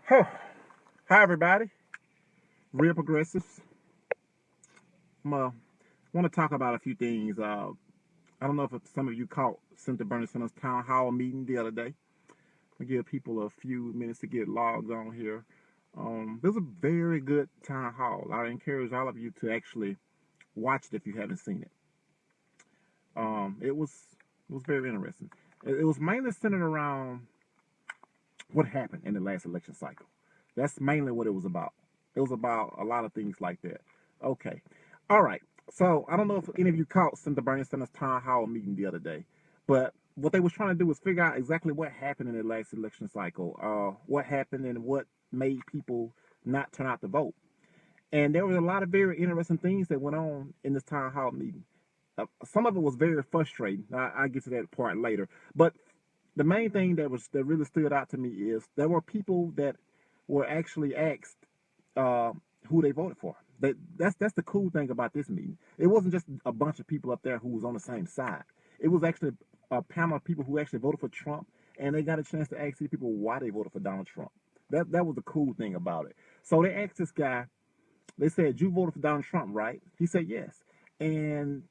Huh. Hi, everybody. Real progressives. Want to talk about a few things. I don't know if some of you caught Senator Bernie Sanders' town hall meeting the other day. I give people a few minutes to get logged on here. It was a very good town hall. I encourage all of you to actually watch it if you haven't seen it. It was very interesting. It was mainly centered around what happened in the last election cycle. That's mainly what it was about. It was about a lot of things like that. Okay. All right. So I don't know if any of you caught Senator Bernie Sanders' town hall meeting the other day, but what they was trying to do was figure out exactly what happened in the last election cycle, what happened and what made people not turn out to vote. And there was a lot of very interesting things that went on in this town hall meeting. Some of it was very frustrating. I'll get to that part later. But the main thing that really stood out to me is there were people that were actually asked uh, who they voted for. That's the cool thing about this meeting. It wasn't just a bunch of people up there who was on the same side. It was actually a panel of people who actually voted for Trump, and they got a chance to ask these people why they voted for Donald Trump. That was the cool thing about it. So they asked this guy. They said, "You voted for Donald Trump, right?" He said, "Yes." And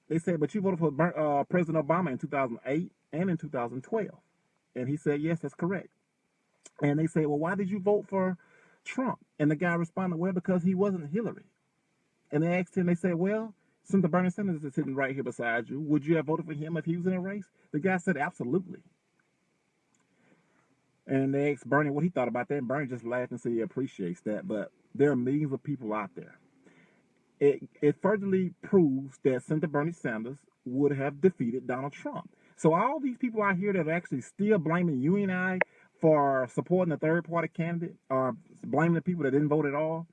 they said, "But you voted for President Obama in 2008 and in 2012." And he said, "Yes, that's correct." And they said, "Well, why did you vote for Trump?" And the guy responded, "Well, because he wasn't Hillary." And they asked him, they said, "Well, since the Bernie Sanders is sitting right here beside you, would you have voted for him if he was in a race?" The guy said, "Absolutely." And they asked Bernie what he thought about that. And Bernie just laughed and said he appreciates that. But there are millions of people out there. It furtherly proves that Senator Bernie Sanders would have defeated Donald Trump. So all these people out here that are actually still blaming you and I for supporting a third party candidate or blaming the people that didn't vote at all,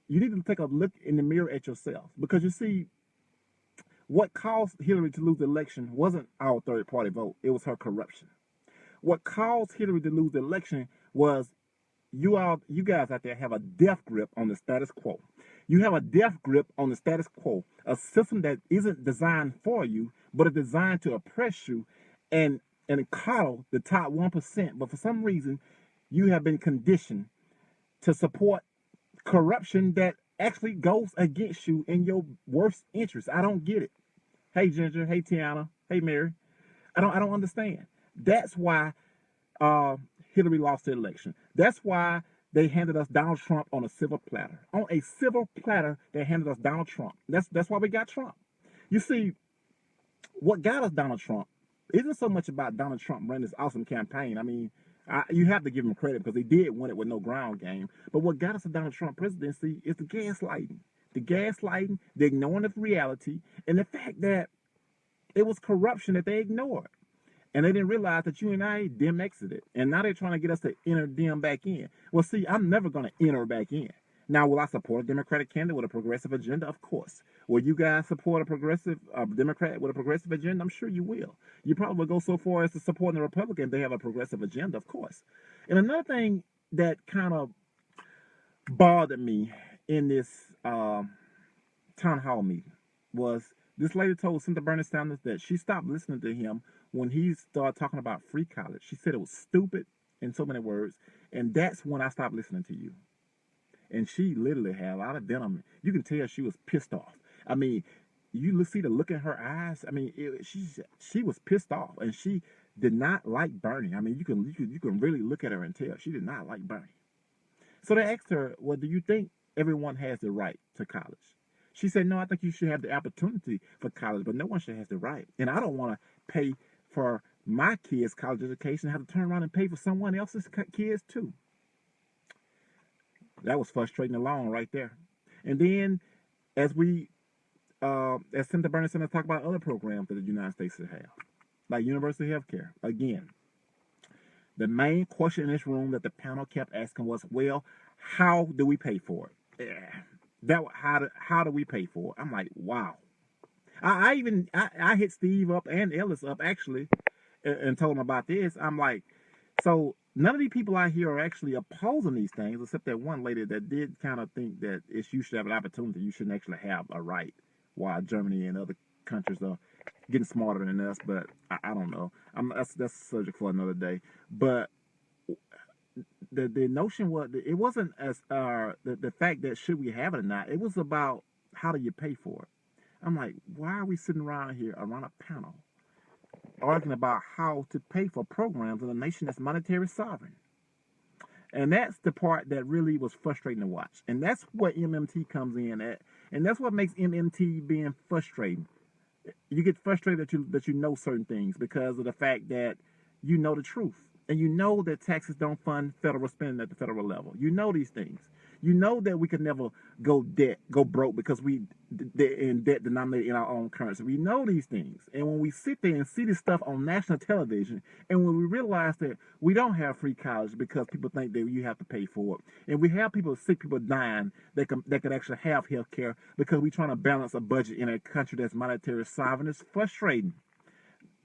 you need to take a look in the mirror at yourself. Because you see, what caused Hillary to lose the election wasn't our third party vote, it was her corruption. What caused Hillary to lose the election was you guys out there have a death grip on the status quo. You have a death grip on the status quo, a system that isn't designed for you, but is designed to oppress you and coddle the top 1%. But for some reason, you have been conditioned to support corruption that actually goes against you in your worst interest. I don't get it. Hey Ginger, hey Tiana, hey Mary. I don't understand. That's why uh, Hillary lost the election. That's why they handed us Donald Trump on a silver platter. On a silver platter, they handed us Donald Trump. That's why we got Trump. You see, what got us Donald Trump isn't so much about Donald Trump running this awesome campaign. I mean, you have to give him credit because he did win it with no ground game. But what got us the Donald Trump presidency is the gaslighting. The gaslighting, the ignoring of reality, and the fact that it was corruption that they ignored. And they didn't realize that you and I them exited. And now they're trying to get us to enter them back in. Well, see, I'm never going to enter back in. Now, will I support a Democratic candidate with a progressive agenda? Of course. Will you guys support a progressive Democrat with a progressive agenda? I'm sure you will. You probably will go so far as to support the Republican if they have a progressive agenda, of course. And another thing that kind of bothered me in this town hall meeting was this lady told Senator Bernie Sanders that she stopped listening to him when he started talking about free college. She said it was stupid in so many words, and that's when I stopped listening to you. And she literally had a lot of venom. You can tell she was pissed off. I mean, you see the look in her eyes. I mean, she was pissed off, and she did not like Bernie. I mean, you can really look at her and tell she did not like Bernie. So they asked her, "Well, do you think everyone has the right to college?" She said, "No, I think you should have the opportunity for college, but no one should have the right. And I don't want to pay for my kids' college education and have to turn around and pay for someone else's kids too." That was frustrating alone right there. And then as Senator Bernie Sanders talked about other programs that the United States should have, like universal health care. Again, the main question in this room that the panel kept asking was, well, how do we pay for it? How do we pay for it? I'm like, wow. I hit Steve up and Ellis up actually and told them about this. I'm like, so none of these people out here are actually opposing these things, except that one lady that did kind of think that if you should have an opportunity, you shouldn't actually have a right, while Germany and other countries are getting smarter than us. But I don't know. That's a subject for another day. But the notion was, it wasn't as the fact that should we have it or not. It was about how do you pay for it. I'm like, why are we sitting around here around a panel arguing about how to pay for programs in a nation that's monetary sovereign? And that's the part that really was frustrating to watch. And that's what MMT comes in at. And that's what makes MMT being frustrating. You get frustrated that you know certain things because of the fact that you know the truth. And you know that taxes don't fund federal spending at the federal level. You know these things. You know that we could never go broke because we in debt denominated in our own currency. We know these things. And when we sit there and see this stuff on national television, and when we realize that we don't have free college because people think that you have to pay for it, and we have sick people dying that could actually have health care because we're trying to balance a budget in a country that's monetary sovereign, it's frustrating.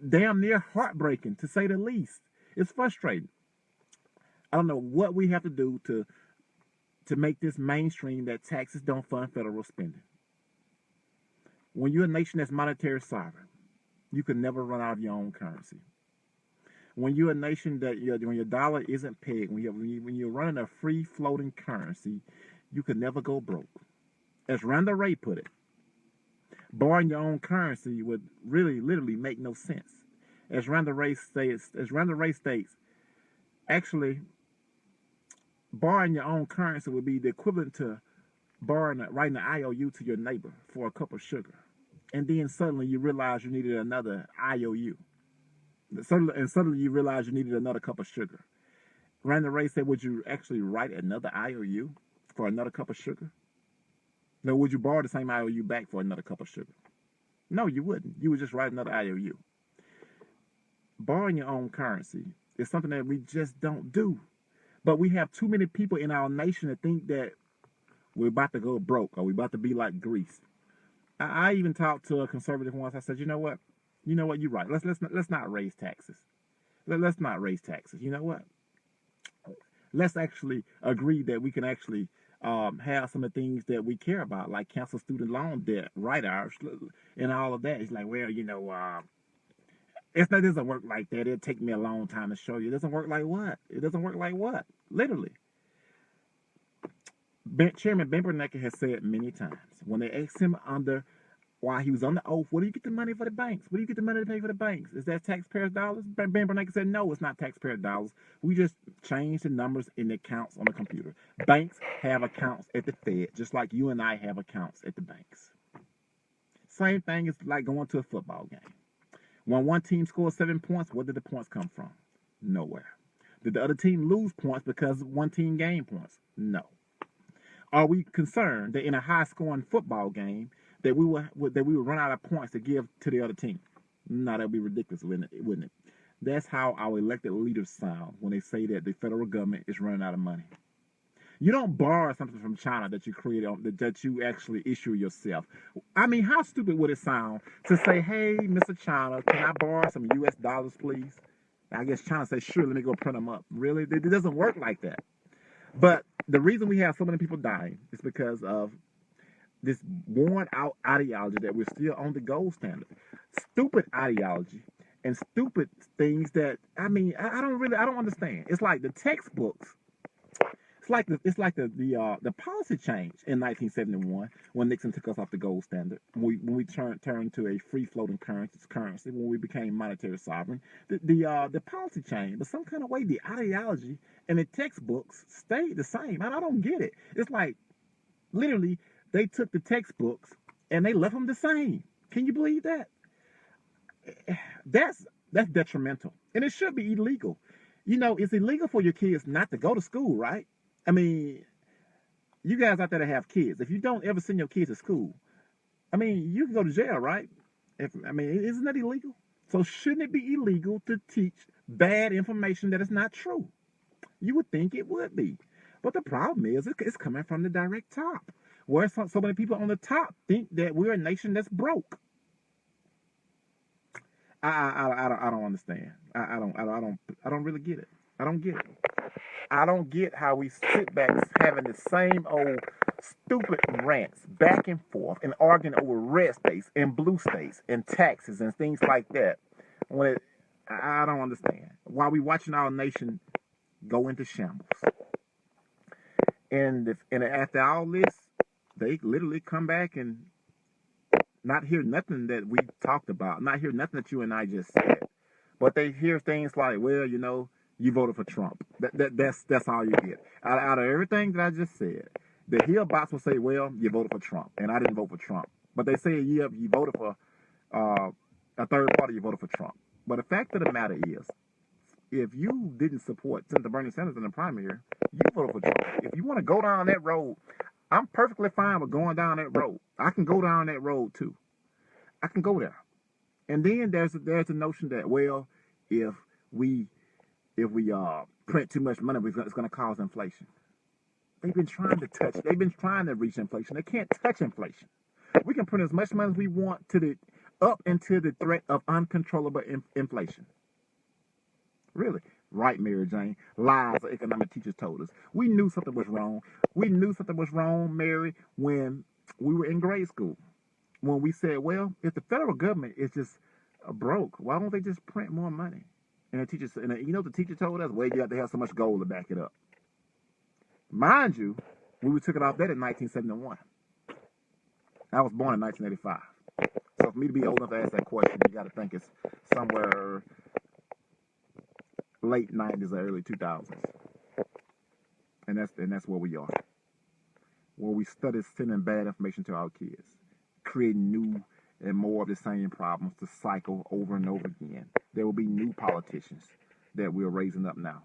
Damn near heartbreaking, to say the least. It's frustrating. I don't know what we have to do to make this mainstream that taxes don't fund federal spending. When you're a nation that's monetary sovereign, you can never run out of your own currency. When you're a nation that when your dollar isn't pegged, when you're running a free floating currency, you can never go broke. As Randall Ray put it, borrowing your own currency would really literally make no sense. As Randall Ray states, actually, borrowing your own currency would be the equivalent to writing an IOU to your neighbor for a cup of sugar. And then suddenly you realize you needed another IOU. Suddenly you realize you needed another cup of sugar. Randall Ray said, would you actually write another IOU for another cup of sugar? No, would you borrow the same IOU back for another cup of sugar? No, you wouldn't. You would just write another IOU. Borrowing your own currency is something that we just don't do. But we have too many people in our nation that think that we're about to go broke or we're about to be like Greece. I even talked to a conservative once. I said, you know what? You're right. Let's not raise taxes. Let's not raise taxes. You know what? Let's actually agree that we can actually have some of the things that we care about, like cancel student loan debt, write-offs, and all of that. It's like, well, it doesn't work like that. It'll take me a long time to show you. It doesn't work like what? It doesn't work like what? Literally. Chairman Ben Bernanke has said many times when they asked him while he was on the oath, where do you get the money for the banks? Where do you get the money to pay for the banks? Is that taxpayers' dollars? Ben Bernanke said, no, it's not taxpayer dollars. We just change the numbers in the accounts on the computer. Banks have accounts at the Fed, just like you and I have accounts at the banks. Same thing is like going to a football game. When one team scores 7 points, where did the points come from? Nowhere. Did the other team lose points because one team gained points? No. Are we concerned that in a high-scoring football game that we would run out of points to give to the other team? No, that would be ridiculous, wouldn't it? That's how our elected leaders sound when they say that the federal government is running out of money. You don't borrow something from China that you create that you actually issue yourself. I mean, how stupid would it sound to say, hey, Mr. China, can I borrow some US dollars, please? I guess China says, sure, let me go print them up. Really? It doesn't work like that. But the reason we have so many people dying is because of this worn out ideology that we're still on the gold standard. Stupid ideology and stupid things that, I don't understand. It's like the textbooks. It's like the policy change in 1971 when Nixon took us off the gold standard. When we turned to a free floating currency when we became monetary sovereign. The policy change, but some kind of way the ideology and the textbooks stayed the same. I don't get it. It's like literally they took the textbooks and they left them the same. Can you believe that? That's detrimental, and it should be illegal. It's illegal for your kids not to go to school, right? I mean, you guys out there that have kids, if you don't ever send your kids to school, I mean, you can go to jail, right? Isn't that illegal? So shouldn't it be illegal to teach bad information that is not true? You would think it would be. But the problem is it's coming from the direct top, where so many people on the top think that we're a nation that's broke. I don't understand. I don't really get it. I don't get it. I don't get how we sit back having the same old stupid rants back and forth and arguing over red states and blue states and taxes and things like that. I don't understand why we watching our nation go into shambles. And after all this, they literally come back and not hear nothing that we talked about, not hear nothing that you and I just said. But they hear things like, well, you voted for Trump. That's all you get. Out of everything that I just said, the Hill box will say, well, you voted for Trump, and I didn't vote for Trump. But they say, yeah, you voted for a third party, you voted for Trump. But the fact of the matter is, if you didn't support Senator Bernie Sanders in the primary, you voted for Trump. If you want to go down that road, I'm perfectly fine with going down that road. I can go down that road too. I can go there. And then there's a notion that, well, if we print too much money, it's going to cause inflation. They've been trying to reach inflation. They can't touch inflation. We can print as much money as we want up into the threat of uncontrollable inflation. Really. Right, Mary Jane. Lies our economic teachers told us. We knew something was wrong. We knew something was wrong, Mary, when we were in grade school. When we said, well, if the federal government is just broke, why don't they just print more money? And the teacher told us, well, you have to have so much gold to back it up. Mind you, we took it off that in 1971. I was born in 1985. So for me to be old enough to ask that question, you got to think it's somewhere late 90s or early 2000s. And that's where we are. Where we study sending bad information to our kids, creating new and more of the same problems to cycle over and over again. There will be new politicians that we're raising up now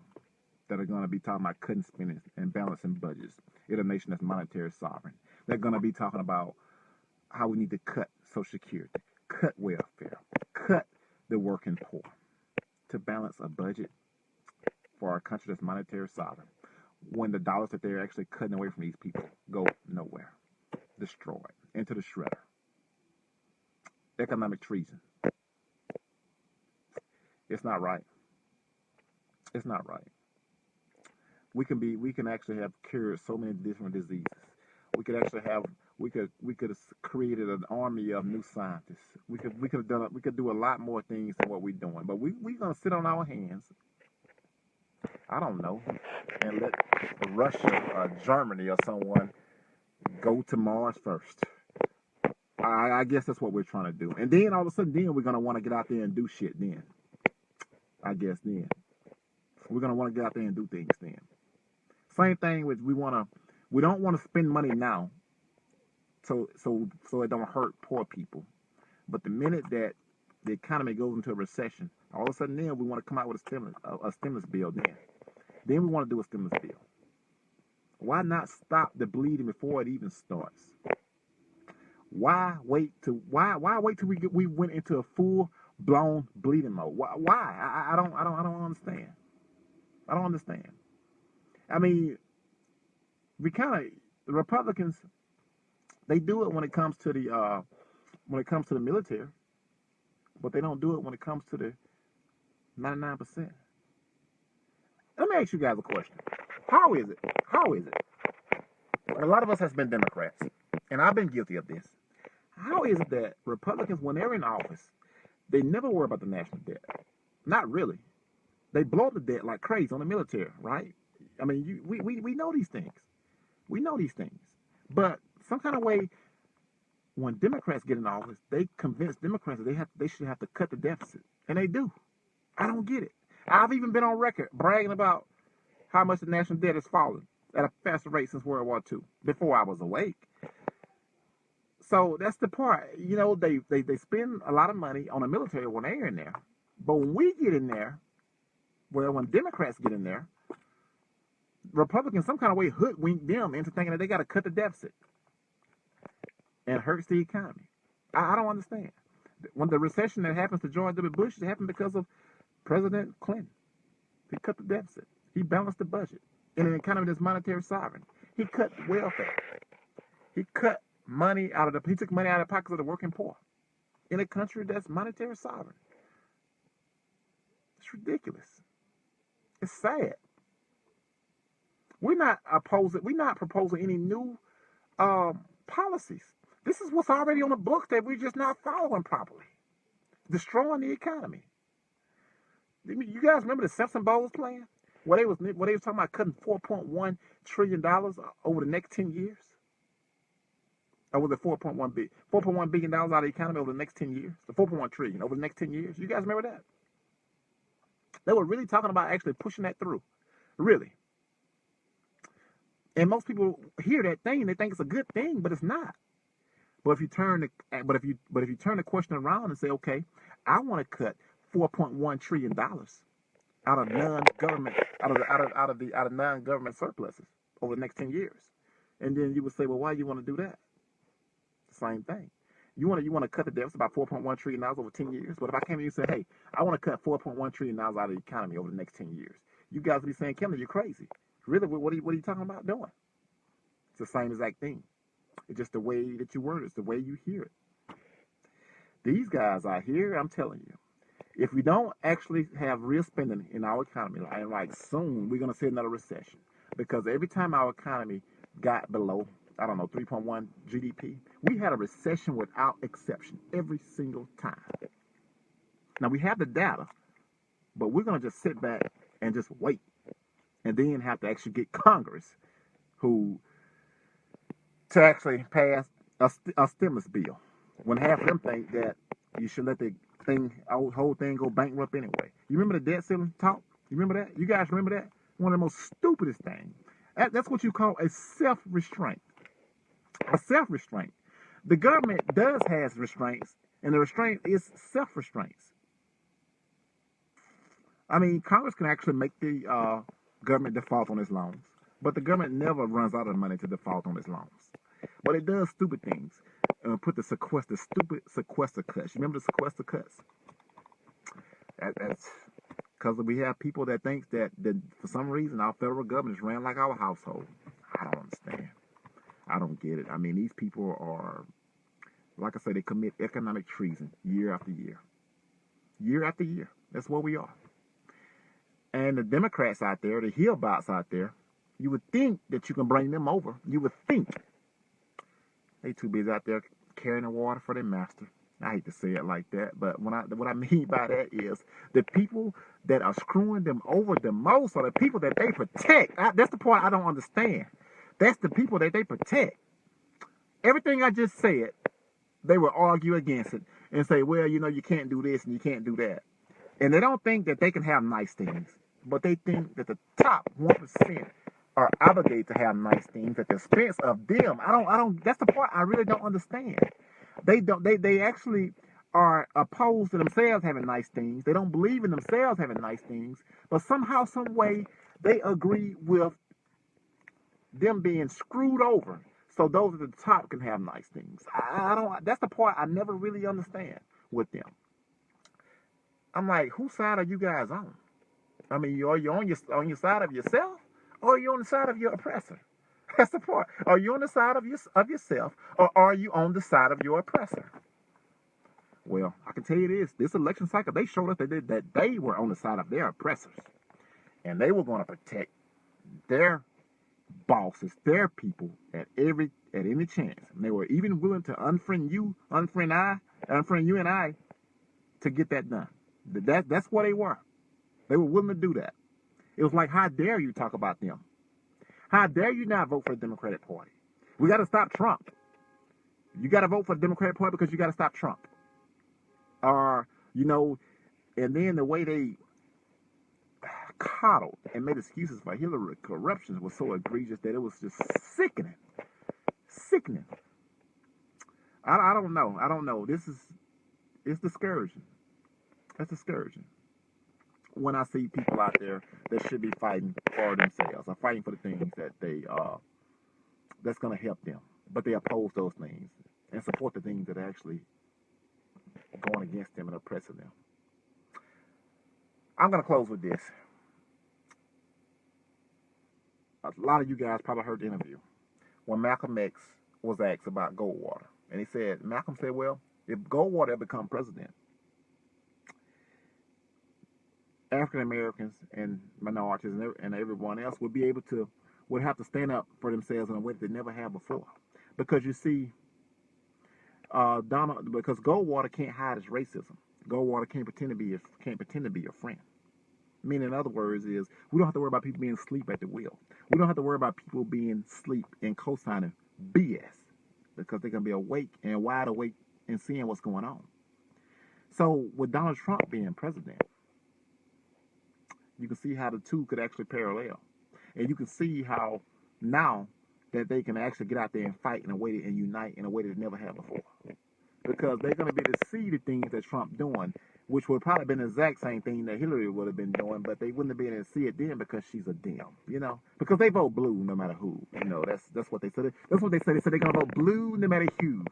that are going to be talking about cutting spending and balancing budgets in a nation that's monetary sovereign. They're going to be talking about how we need to cut Social Security, cut welfare, cut the working poor to balance a budget for our country that's monetary sovereign, when the dollars that they're actually cutting away from these people go nowhere, destroyed, into the shredder. Economic treason. It's not right. It's not right. We can actually have cured so many different diseases. We could have created an army of new scientists. We could do a lot more things than what we're doing. But we're gonna sit on our hands, I don't know, and let Russia or Germany or someone go to Mars first. I guess that's what we're trying to do. And then all of a sudden, we're going to want to get out there and do shit then. I guess then. We're going to want to get out there and do things then. Same thing with we don't want to spend money now so it don't hurt poor people. But the minute that the economy goes into a recession, all of a sudden then we want to come out with a stimulus bill then. Then we want to do a stimulus bill. Why not stop the bleeding before it even starts? Why wait till we went into a full blown bleeding mode? Why? I don't understand. I don't understand. I mean, the Republicans, they do it when it comes to the military, but they don't do it when it comes to the 99%. Let me ask you guys a question. How is it? A lot of us has been Democrats, and I've been guilty of this. How is it that Republicans, when they're in office, they never worry about the national debt? Not really. They blow the debt like crazy on the military, right? I mean, we know these things. We know these things. But some kind of way, when Democrats get in office, they convince Democrats that they should have to cut the deficit. And they do. I don't get it. I've even been on record bragging about how much the national debt has fallen at a faster rate since World War II, before I was awake. So that's the part. They spend a lot of money on the military when they're in there. But when we get in there, when Democrats get in there, Republicans some kind of way hoodwink them into thinking that they got to cut the deficit. And it hurts the economy. I don't understand. When the recession that happens to George W. Bush, it happened because of President Clinton. He cut the deficit. He balanced the budget in an economy that's monetary sovereign. He cut welfare. He took money out of the pockets of the working poor in a country that's monetary sovereign. It's ridiculous. It's sad. We're not proposing any new policies. This is what's already on the books that we're just not following properly. Destroying the economy. You guys remember the Simpson Bowles plan? What they was talking about cutting $4.1 trillion over the next 10 years. Or was it $4.1 billion out of the economy over the next 10 years? The 4.1 trillion over the next 10 years. You guys remember that? They were really talking about actually pushing that through. Really. And most people hear that thing, they think it's a good thing, but it's not. But if you turn the question around and say, okay, I want to cut $4.1 trillion out of non-government out of non-government surpluses over the next 10 years. And then you would say, well, why do you want to do that? Same thing. You want to cut the deficit by $4.1 trillion over 10 years. But if I came and you said, hey, I want to cut $4.1 trillion out of the economy over the next 10 years, you guys would be saying, Kendall, you're crazy. Really, what are you talking about doing? It's the same exact thing. It's just the way that you word it. It's the way you hear it. These guys out here, I'm telling you, if we don't actually have real spending in our economy, like soon, we're going to see another recession. Because every time our economy got below, 3.1 GDP, we had a recession without exception every single time. Now, we have the data, but we're going to just sit back and just wait. And then have to actually get Congress to actually pass a stimulus bill. When half of them think that you should let the whole thing go bankrupt anyway. You remember the debt ceiling talk? You remember that? You guys remember that? One of the most stupidest things. That's what you call a self-restraint. A self-restraint. The government does have restraints, and the restraint is self-restraints. I mean, Congress can actually make the government default on its loans, but the government never runs out of money to default on its loans. But it does stupid things. Put the stupid sequester cuts. You remember the sequester cuts? That's because we have people that think that for some reason our federal government is ran like our household. I don't understand. I don't get it. I mean, these people are, like I say, they commit economic treason year after year. Year after year. That's what we are. And the Democrats out there, the Hillbots out there, you would think that you can bring them over. You would think. They too busy out there carrying the water for their master. I hate to say it like that, but what I mean by that is the people that are screwing them over the most are the people that they protect. That's the part I don't understand. That's the people that they protect. Everything I just said, they will argue against it and say, well, you can't do this and you can't do that. And they don't think that they can have nice things, but they think that the top 1% are obligated to have nice things at the expense of them. I don't. That's the part I really don't understand. They actually are opposed to themselves having nice things. They don't believe in themselves having nice things, but somehow, some way, they agree with them being screwed over. So those at the top can have nice things. I don't. That's the part I never really understand with them. I'm like, whose side are you guys on? I mean, are you on your side of yourself, or are you on the side of your oppressor? That's the part. Are you on the side of yourself, or are you on the side of your oppressor? Well, I can tell you this election cycle, they showed us that they were on the side of their oppressors. And they were going to protect their bosses, their people at any chance. And they were even willing to unfriend you and I to get that done. That's what they were. They were willing to do that. It was like, how dare you talk about them? How dare you not vote for the Democratic Party? We got to stop Trump. You got to vote for the Democratic Party because you got to stop Trump. And then the way they coddled and made excuses for Hillary corruption was so egregious that it was just sickening. Sickening. I don't know. It's discouraging. It's discouraging when I see people out there that should be fighting for themselves or fighting for the things that that's going to help them, but they oppose those things and support the things that are actually going against them and oppressing them. I'm going to close with this. A lot of you guys probably heard the interview when Malcolm X was asked about Goldwater, and Malcolm said, well, if Goldwater ever become president, African Americans and minorities and everyone else would have to stand up for themselves in a way that they never have before. Because you see, because Goldwater can't hide his racism. Goldwater can't pretend to be your friend. Meaning, in other words, is we don't have to worry about people being asleep at the wheel. We don't have to worry about people being asleep and co-signing BS because they're going to be awake and wide awake and seeing what's going on. So with Donald Trump being president, you can see how the two could actually parallel. And you can see how now that they can actually get out there and fight in a way and unite in a way that they never have before. Because they're going to be able to see the things that Trump doing, which would probably been the exact same thing that Hillary would have been doing, but they wouldn't have been able to see it then because she's a dim, you know. Because they vote blue no matter who, you know. That's what they said. That's what they said. They said they're gonna vote blue no matter who.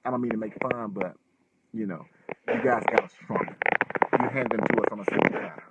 I don't mean to make fun, but you know, you guys got us Trump. You hand them to us on a silver platter.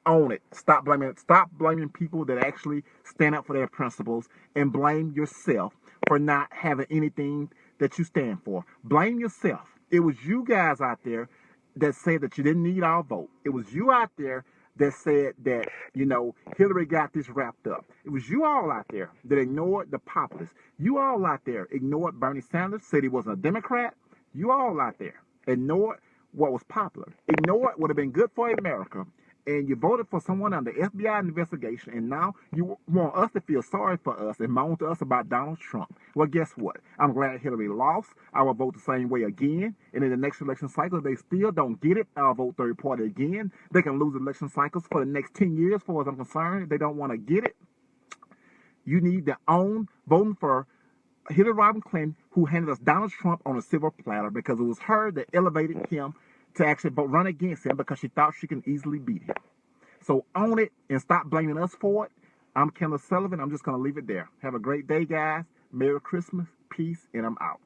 Own it. Stop blaming people that actually stand up for their principles, and blame yourself for not having anything that you stand for. Blame yourself. It was you guys out there that said that you didn't need our vote. It was you out there that said that, you know, Hillary got this wrapped up. It was you all out there that ignored the populists. You all out there ignored Bernie Sanders, said he wasn't a Democrat. You all out there ignored what was popular. Ignored what would have been good for America. And you voted for someone under FBI investigation, and now you want us to feel sorry for us and moan to us about Donald Trump. Well, guess what? I'm glad Hillary lost. I will vote the same way again. And in the next election cycle, if they still don't get it, I'll vote third party again. They can lose election cycles for the next 10 years, as far as I'm concerned. If they don't want to get it, you need to own voting for Hillary Rodham Clinton, who handed us Donald Trump on a silver platter because it was her that elevated him to actually run against him because she thought she can easily beat him. So own it and stop blaming us for it. I'm Kendall Sullivan. I'm just going to leave it there. Have a great day, guys. Merry Christmas, peace, and I'm out.